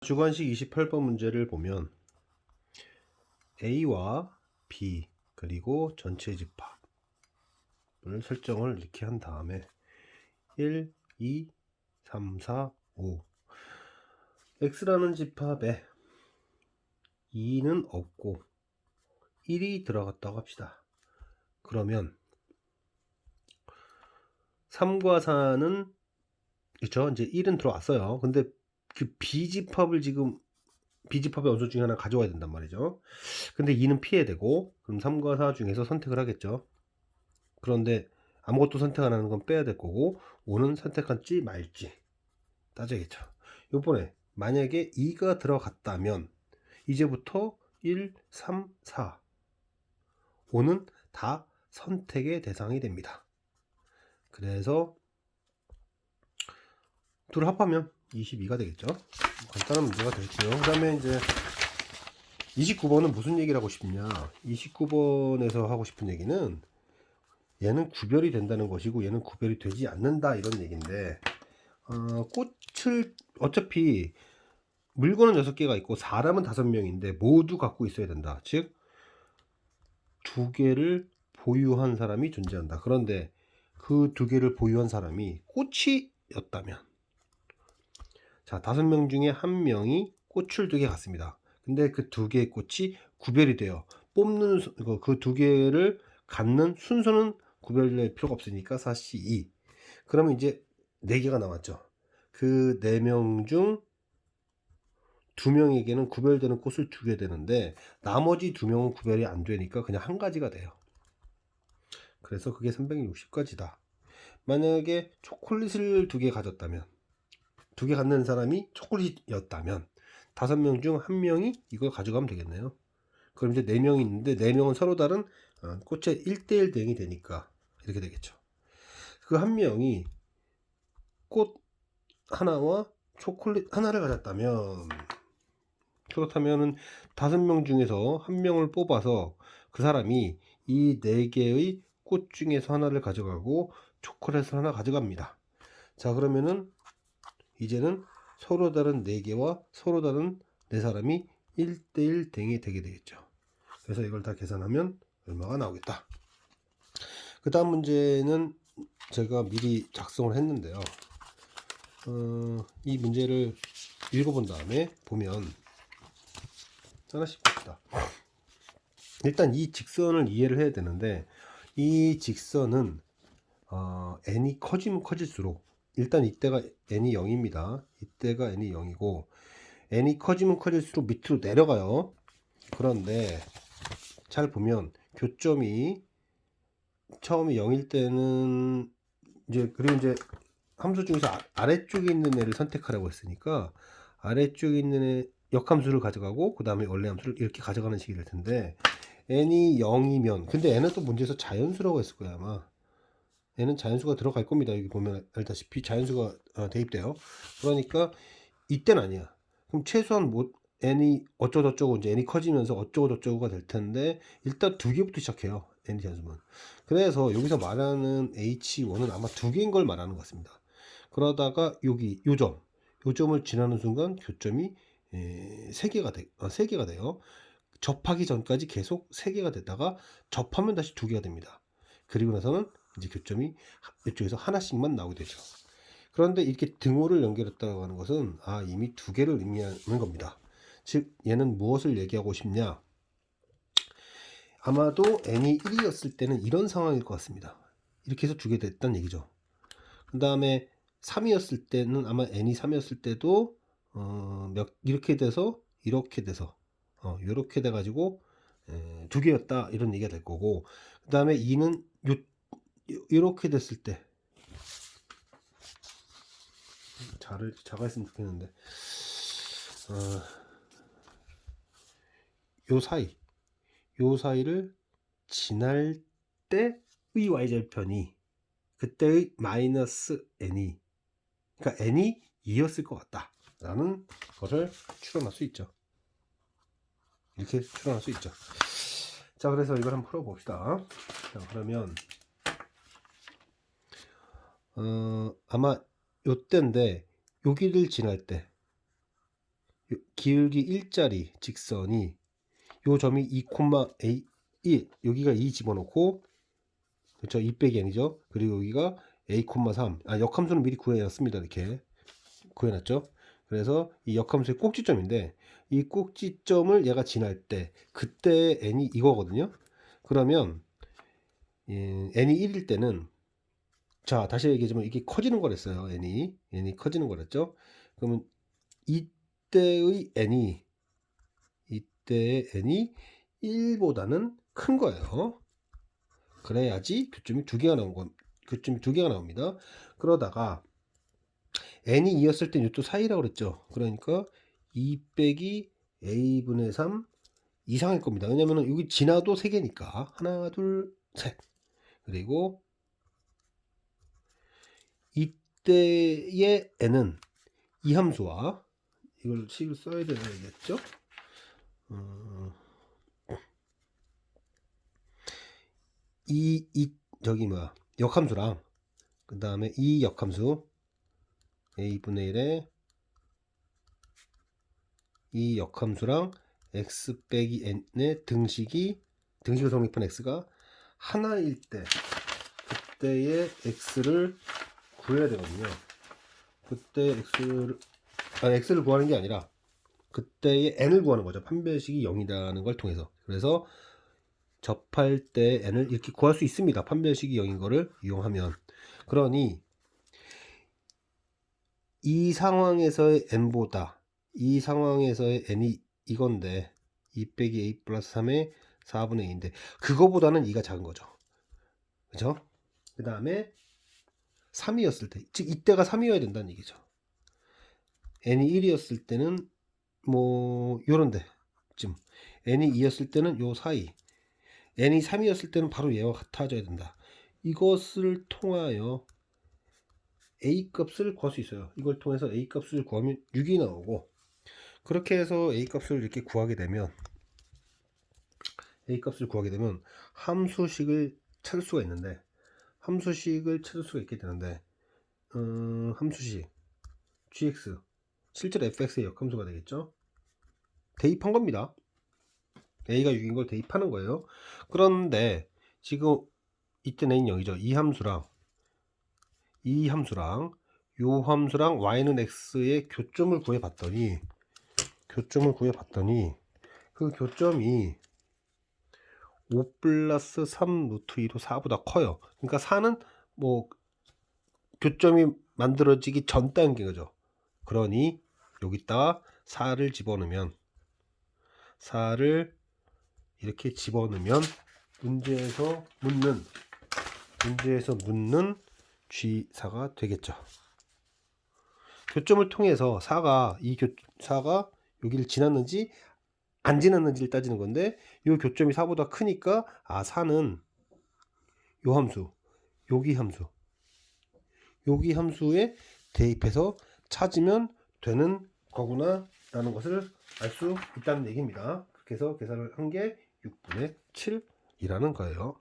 주관식 28번 문제를 보면 A와 B 그리고 전체 집합을 설정을 이렇게 한 다음에 1, 2, 3, 4, 5 X라는 집합에 2는 없고 1이 들어갔다고 합시다. 그러면 3과 4는 그렇죠. 이제 1은 들어왔어요. 근데 그 B집합을 지금 B집합의 원소 중에 하나 가져와야 된단 말이죠. 근데 2는 피해야 되고 그럼 3과 4 중에서 선택을 하겠죠. 그런데 아무것도 선택 안 하는 건 빼야 될 거고 5는 선택할지 말지 따져야겠죠. 요번에 만약에 2가 들어갔다면 이제부터 1, 3, 4 5는 다 선택의 대상이 됩니다. 그래서 둘을 합하면 22가 되겠죠. 간단한 문제가 되겠고요. 그 다음에 이제 29번은 무슨 얘기를 하고 싶냐, 29번에서 하고 싶은 얘기는 얘는 구별이 된다는 것이고 얘는 구별이 되지 않는다 이런 얘기인데, 꽃을 어차피 물건은 6개가 있고 사람은 5명인데 모두 갖고 있어야 된다. 즉 2개를 보유한 사람이 존재한다. 그런데 그 2개를 보유한 사람이 꽃이었다면, 자 5명 중에 1명이 꽃을 2개 갖습니다. 근데 그 2개의 꽃이 구별이 돼요. 뽑는 그 2개를 갖는 순서는 구별될 필요가 없으니까 4C2. 그러면 이제 4개가 남았죠. 그 4명 중 2명에게는 구별되는 꽃을 주게 되는데 나머지 2명은 구별이 안 되니까 그냥 한 가지가 돼요. 그래서 그게 360가지다. 만약에 초콜릿을 2개 가졌다면, 2개 갖는 사람이 초콜릿이었다면 5명 중 1명이 이걸 가져가면 되겠네요. 그럼 이제 4명이 있는데 4명은 서로 다른 꽃의 1대1 대응이 되니까 이렇게 되겠죠. 그 1명이 꽃 하나와 초콜릿 하나를 가졌다면, 그렇다면은 5명 중에서 1명을 뽑아서 그 사람이 이 4개의 꽃 중에서 하나를 가져가고 초콜릿을 하나 가져갑니다. 자 그러면은 이제는 서로 다른 4개와 서로 다른 4사람이 1대1 대응이 되게 되겠죠. 그래서 이걸 다 계산하면 얼마가 나오겠다. 그 다음 문제는 제가 미리 작성을 했는데요. 이 문제를 읽어본 다음에 보면 하나씩 봅시다. 일단 이 직선을 이해를 해야 되는데, 이 직선은 n이 커지면 커질수록, 일단 이때가 n이 0입니다. 이때가 n이 0이고 n이 커지면 커질수록 밑으로 내려가요. 그런데 잘 보면 교점이 처음에 0일 때는 이제, 그리고 이제 함수 중에서 아래쪽에 있는 애를 선택하라고 했으니까 아래쪽에 있는 애 역함수를 가져가고 그 다음에 원래 함수를 이렇게 가져가는 식이 될 텐데, n이 0이면, 근데 n은 또 문제에서 자연수라고 했을 거야 아마. n은 자연수가 들어갈 겁니다. 여기 보면 알다시피 자연수가 대입돼요. 그러니까 이때는 아니야. 그럼 최소한 뭐 n이 어쩌고저쩌고, 이제 n이 커지면서 어쩌고저쩌고가 될 텐데 일단 2개부터 시작해요. n이 자연수만. 그래서 여기서 말하는 h1은 아마 2개인 걸 말하는 것 같습니다. 그러다가 여기 요점을 지나는 순간 교점이 3개가 돼요. 접하기 전까지 계속 3개가 되다가 접하면 다시 2개가 됩니다. 그리고 나서는 이제 교점이 이쪽에서 하나씩만 나오게 되죠. 그런데 이렇게 등호를 연결했다고 하는 것은 이미 2개를 의미하는 겁니다. 즉 얘는 무엇을 얘기하고 싶냐, 아마도 n이 1이었을 때는 이런 상황일 것 같습니다. 이렇게 해서 2개 됐다는 얘기죠. 그 다음에 3이었을 때는 아마 n이 3이었을 때도 이렇게 돼서 이렇게 돼 가지고 2개였다 이런 얘기가 될 거고, 그 다음에 2는 이렇게 됐을 때, 자가 했으면 좋겠는데, 요 사이를 지날 때의 y절편이 그때의 마이너스 n이, 그러니까 n이 2였을 것 같다 라는 것을 추론할 수 있죠. 이렇게 추론할 수 있죠. 자 그래서 이걸 한번 풀어 봅시다. 자 그러면 아마 요때인데, 여기를 지날 때 기울기 1짜리 직선이 요 점이 2,A1 여기가 2 집어넣고 그렇죠. 2 빼기 n이죠. 그리고 여기가 A,3 역함수는 미리 구해놨습니다. 이렇게 구해놨죠. 그래서 이 역함수의 꼭지점인데 이 꼭지점을 얘가 지날 때 그때 n이 이거거든요. 그러면 n이 1일 때는 자 다시 얘기하자면 이게 커지는 거랬어요. n이 커지는 거랬죠. 그러면 이때의 n이 1보다는 큰 거예요. 그래야지 교점이 두 개가 나옵니다. 그러다가 n이 2였을 땐 이것도 사이라고 그랬죠. 그러니까 2 빼기 a분의 3 이상일 겁니다. 왜냐면 여기 지나도 3개니까 하나 둘 셋. 그리고 이때의 n은 이 함수와 이걸 식을 써야 되겠죠. 저기 뭐야 역함수랑 그 다음에 이 역함수 a분의 1에 이 역함수랑 x 빼기 n의 등식을 성립한 x가 하나일 때 그때의 x를 구해야 되거든요. 그때 x를 구하는 게 아니라 그때의 n을 구하는 거죠. 판별식이 0이라는 걸 통해서. 그래서 접할 때 n을 이렇게 구할 수 있습니다. 판별식이 0인 거를 이용하면. 그러니 이 상황에서의 n보다 이 상황에서의 n이 이건데 2 빼기 a 플러스 3의 4분의 2인데 그거보다는 2가 작은 거죠. 그죠? 그 다음에 3이었을 때, 즉 이때가 3이어야 된다는 얘기죠. n이 1이었을 때는 뭐 요런데 쯤, n이 2였을 때는 요 사이, n이 3이었을 때는 바로 얘와 같아져야 된다. 이것을 통하여 a 값을 구할 수 있어요. 이걸 통해서 a 값을 구하면 6이 나오고, 그렇게 해서 a 값을 이렇게 구하게 되면 함수식을 찾을 수가 있는데 함수식 gx 실제로 fx의 역함수가 되겠죠. 대입한 겁니다. a가 6인 걸 대입하는 거예요. 그런데 지금 이때는 n이 0이죠. 이 함수랑 요 함수랑 y는 x의 교점을 구해봤더니 그 교점이 5 플러스 3 루트 2로 4보다 커요. 그러니까 4는 뭐 교점이 만들어지기 전 단계인 거죠. 그러니 여기다가 4를 집어넣으면 문제에서 묻는 G4가 되겠죠. 교점을 통해서 4가 여기를 지났는지 안 지났는지를 따지는 건데 이 교점이 4보다 크니까 4는 요 함수, 여기 함수에 대입해서 찾으면 되는 거구나 라는 것을 알 수 있다는 얘기입니다. 그렇게 해서 계산을 한 게 6분의 7이라는 거예요.